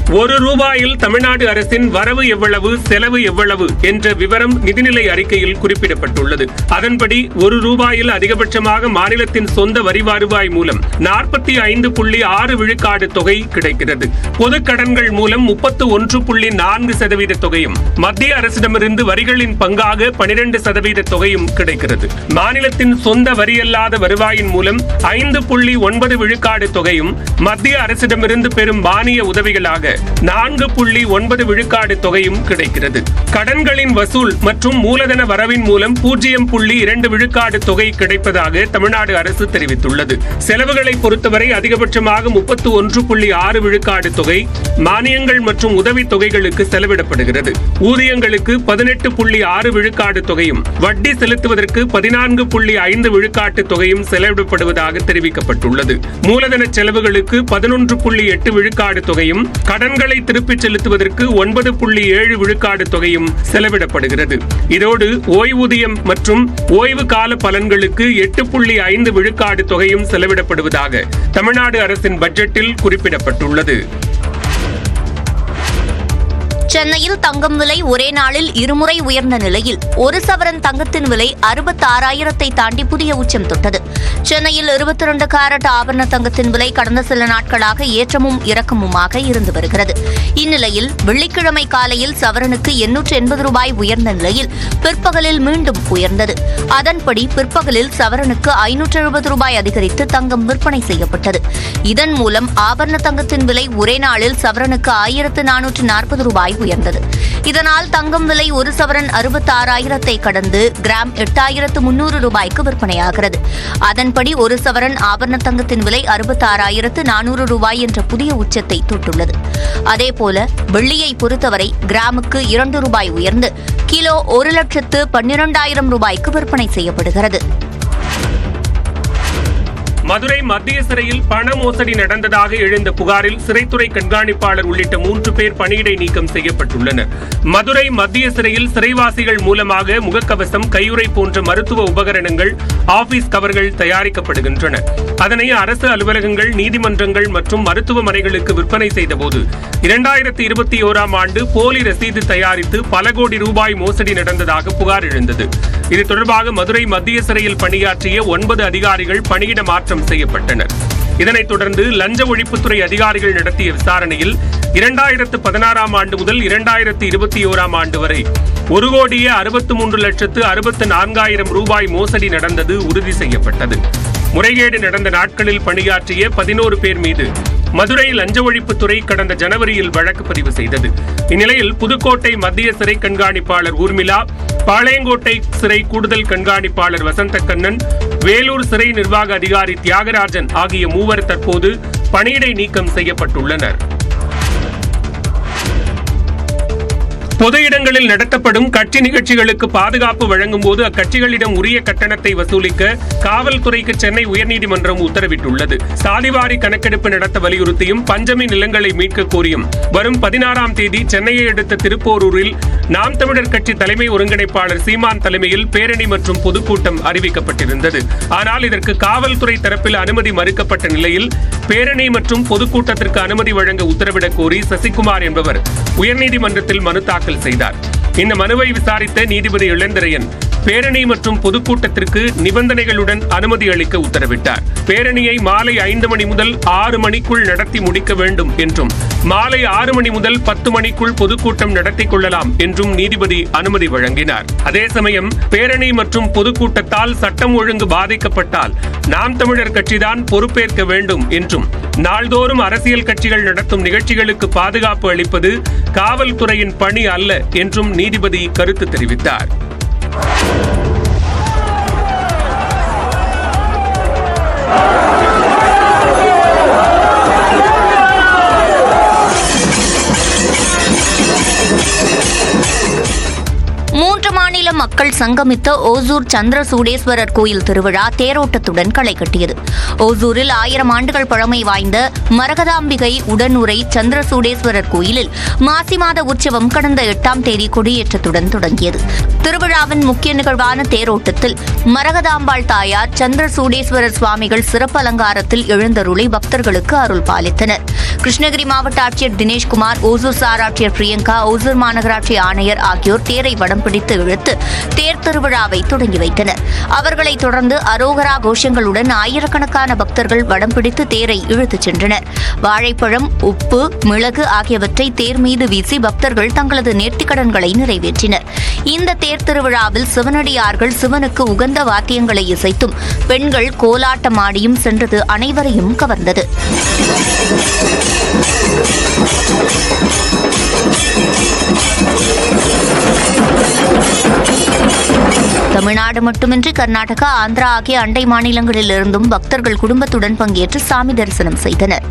ரூபாயில் தமிழ்நாடு அரசின் வரவு எவ்வளவு, செலவு எவ்வளவு என்ற விவரம் நிதிநிலை அறிக்கையில் குறிப்பிடப்பட்டுள்ளது. அதன்படி ரூபாயில் அதிகபட்சமாக மாநிலத்தின் சொந்த வரி வருவாய் மூலம் 45.6 விழுக்காடு தொகை கிடைக்கிறது. பொது கடன்கள் மூலம் 31.4% தொகையும், மத்திய அரசிடமிருந்து வரிகளின் பங்காக 12% தொகையும் கிடைக்கிறது. மாநிலத்தின் சொந்த வரியல்லாத வருவாயின் மூலம் 5.9 விழுக்காடு தொகையும், மத்திய அரசிடமிருந்து பெறும் மானிய உதவிகளாக 4.9 விழுக்காடு தொகையும் கிடைக்கிறது. கடன்களின் வசூல் மற்றும் மூலதன வரவின் மூலம் 0.2 விழுக்காடு தொகை கிடைப்பதாக தமிழ்நாடு அரசு தெரிவித்துள்ளது. செலவுகளை பொறுத்தவரை அதிகபட்சமாக 31.6 விழுக்காடு தொகை மானியங்கள் மற்றும் உதவி தொகைகளுக்கு செலவிடப்படுகிறது. ஊதியங்களுக்கு 18.6 விழுக்காடு தொகையும், வட்டி செலுத்துவதற்கு 14.5 விழுக்காட்டு தொகையும் செலவிடப்படுவதாக தெரிவிக்கப்பட்டுள்ளது. மூலதன செலவுகளுக்கு 11.8 விழுக்காடு தொகையும், கடன்களை திருப்பிச் செலுத்துவதற்கு 9.7 விழுக்காடு தொகையும் செலவிடப்படுகிறது. இதோடு ஓய்வூதியம் மற்றும் ஓய்வு கால பலன்களுக்கு 8.5 விழுக்காடு தொகையும் செலவிடப்படுவதாக தமிழ்நாடு அரசின் பட்ஜெட்டில் குறிப்பிடப்பட்டுள்ளது. சென்னையில் தங்கம் விலை ஒரே நாளில் இருமுறை உயர்ந்த நிலையில் 1 சவரன் தங்கத்தின் விலை 66,000 தாண்டி புதிய உச்சம் தொட்டது. சென்னையில் 22 கேரட் ஆபரண தங்கத்தின் விலை கடந்த சில நாட்களாக ஏற்றமும் இறக்கமுமாக இருந்து வருகிறது. இந்நிலையில் வெள்ளிக்கிழமை காலையில் சவரனுக்கு 880 ரூபாய் உயர்ந்த நிலையில் பிற்பகலில் மீண்டும் உயர்ந்தது. அதன்படி பிற்பகலில் சவரனுக்கு 570 ரூபாய் அதிகரித்து தங்கம் விற்பனை செய்யப்பட்டது. இதன் மூலம் ஆபரண தங்கத்தின் விலை ஒரே நாளில் சவரனுக்கு 1,440 ரூபாய் உயர்ந்தது. இதனால் தங்கம் விலை 1 சவரன் 66,000 கடந்து கிராம் 8,300 ரூபாய்க்கு விற்பனையாகிறது. அதன்படி 1 சவரன் ஆபரண தங்கத்தின் விலை 66,400 ரூபாய் என்ற புதிய உச்சத்தை தொட்டுள்ளது. அதேபோல வெள்ளியை பொறுத்தவரை கிராமுக்கு 2 ரூபாய் உயர்ந்து கிலோ 1,12,000 ரூபாய்க்கு விற்பனை செய்யப்படுகிறது. மதுரை மத்திய சிறையில் பண மோசடி நடந்ததாக எழுந்த புகாரில் சிறைத்துறை கண்காணிப்பாளர் உள்ளிட்ட 3 பேர் பணியிடை நீக்கம் செய்யப்பட்டுள்ளனர். மதுரை மத்திய சிறையில் சிறைவாசிகள் மூலமாக முகக்கவசம், கையுறை போன்ற மருத்துவ உபகரணங்கள், ஆபீஸ் கவர்கள் தயாரிக்கப்படுகின்றன. அதனை அரசு அலுவலகங்கள், நீதிமன்றங்கள் மற்றும் மருத்துவமனைகளுக்கு விற்பனை செய்தபோது 2021ஆம் ஆண்டு போலி ரசீது தயாரித்து பல கோடி ரூபாய் மோசடி நடந்ததாக புகார் எழுந்தது. இது தொடர்பாக மதுரை மத்திய சிறையில் பணியாற்றிய 9 அதிகாரிகள் பணியிட மாற்றம் செய்யப்பட்டனர். இதனைத் தொடர்ந்து லஞ்ச ஒழிப்புத்துறை அதிகாரிகள் நடத்திய விசாரணையில் 2016ஆம் ஆண்டு முதல் 2021ஆம் ஆண்டு வரை 1,63,64,000 ரூபாய் மோசடி நடந்தது உறுதி செய்யப்பட்டது. முறைகேடு நடந்த நாட்களில் பணியாற்றிய 11 பேர் மீது மதுரை லஞ்ச ஒழிப்புத்துறை கடந்த ஜனவரியில் வழக்கு பதிவு செய்தது. இந்நிலையில் புதுக்கோட்டை மத்திய சிறை கண்காணிப்பாளர் ஊர்மிளா, பாளையங்கோட்டை சிறை கூடுதல் கண்காணிப்பாளர் வசந்தகண்ணன், வேலூர் சிறை நிர்வாக அதிகாரி தியாகராஜன் ஆகிய 3 தற்போது பணியிடை நீக்கம் செய்யப்பட்டுள்ளனர். பொது இடங்களில் நடத்தப்படும் கட்சி நிகழ்ச்சிகளுக்கு பாதுகாப்பு வழங்கும் போது அக்கட்சிகளிடம் உரிய கட்டணத்தை வசூலிக்க காவல்துறைக்கு சென்னை உயர்நீதிமன்றம் உத்தரவிட்டுள்ளது. சாதிவாரி கணக்கெடுப்பு நடத்த வலியுறுத்தியும் பஞ்சமி நிலங்களை மீட்க கோரியும் வரும் 16ஆம் தேதி சென்னையை அடுத்த திருப்போரூரில் நாம் தமிழர் கட்சி தலைமை ஒருங்கிணைப்பாளர் சீமான் தலைமையில் பேரணி மற்றும் பொதுக்கூட்டம் அறிவிக்கப்பட்டிருந்தது. ஆனால் இதற்கு காவல்துறை தரப்பில் அனுமதி மறுக்கப்பட்ட நிலையில் பேரணி மற்றும் பொதுக்கூட்டத்திற்கு அனுமதி வழங்க உத்தரவிடக் கோரி சசிகுமார் என்பவர் உயர்நீதிமன்றத்தில் மனு தாக்கல் செய்தார். இந்த மனுவை விசாரித்த நீதிபதி இளந்திரையன் பேரணி மற்றும் பொதுக்கூட்டத்திற்கு நிபந்தனைகளுடன் அனுமதி அளிக்க உத்தரவிட்டார். பேரணியை மாலை 5 மணி முதல் 6 மணிக்குள் நடத்தி முடிக்க வேண்டும் என்றும், மாலை 6 மணி முதல் 10 மணிக்குள் பொதுக்கூட்டம் நடத்திக் கொள்ளலாம் என்றும் நீதிபதி அனுமதி வழங்கினார். அதே சமயம் பேரணி மற்றும் பொதுக்கூட்டத்தால் சட்டம் ஒழுங்கு பாதிக்கப்பட்டால் நாம் தமிழர் கட்சிதான் பொறுப்பேற்க வேண்டும் என்றும், நாள்தோறும் அரசியல் கட்சிகள் நடத்தும் நிகழ்ச்சிகளுக்கு பாதுகாப்பு அளிப்பது காவல்துறையின் பணி அல்ல என்றும் நீதிபதி கருத்து தெரிவித்தார். மாநில மக்கள் சங்கமித்த ஓசூர் சந்திரசூடேஸ்வரர் கோயில் திருவிழா தேரோட்டத்துடன் களை கட்டியது. ஓசூரில் 1000 ஆண்டுகள் பழமை வாய்ந்த மரகதாம்பிகை உடனுரை சந்திரசூடேஸ்வரர் கோயிலில் மாசி மாத உற்சவம் கடந்த 8ஆம் தேதி கொடியேற்றத்துடன் தொடங்கியது. திருவிழாவின் முக்கிய நிகழ்வான தேரோட்டத்தில் மரகதாம்பாள் தாயார் சந்திரசூடேஸ்வரர் சுவாமிகள் சிறப்பு அலங்காரத்தில் எழுந்தருளி பக்தர்களுக்கு அருள் பாலித்தனர். கிருஷ்ணகிரி மாவட்ட ஆட்சியர் தினேஷ்குமார், ஓசூர் சார் ஆட்சியர் பிரியங்கா, ஓசூர் மாநகராட்சி ஆணையர் ஆகியோர் தேரை வடம் பிடித்து இழுத்து தேர் திருவிழாவை தொடங்கி வைத்தனர். அவர்களைத் தொடர்ந்து அரோகரா கோஷங்களுடன் ஆயிரக்கணக்கான பக்தர்கள் வடம் பிடித்து தேரை இழுத்துச் சென்றனர். வாழைப்பழம், உப்பு, மிளகு ஆகியவற்றை தேர் மீது வீசி பக்தர்கள் தங்களது நேர்த்திக்கடன்களை நிறைவேற்றினர். இந்த தேர் திருவிழாவில் சிவனடியார்கள் சிவனுக்கு உகந்த வாத்தியங்களை இசைத்தும் பெண்கள் கோலாட்டமாடியும் சென்றது அனைவரையும் கவர்ந்தது. தமிழ்நாடு மட்டுமின்றி கர்நாடகா, ஆந்திரா ஆகிய அண்டை மாநிலங்களிலிருந்தும் பக்தர்கள் குடும்பத்துடன் பங்கேற்று சாமி தரிசனம் செய்தனர்.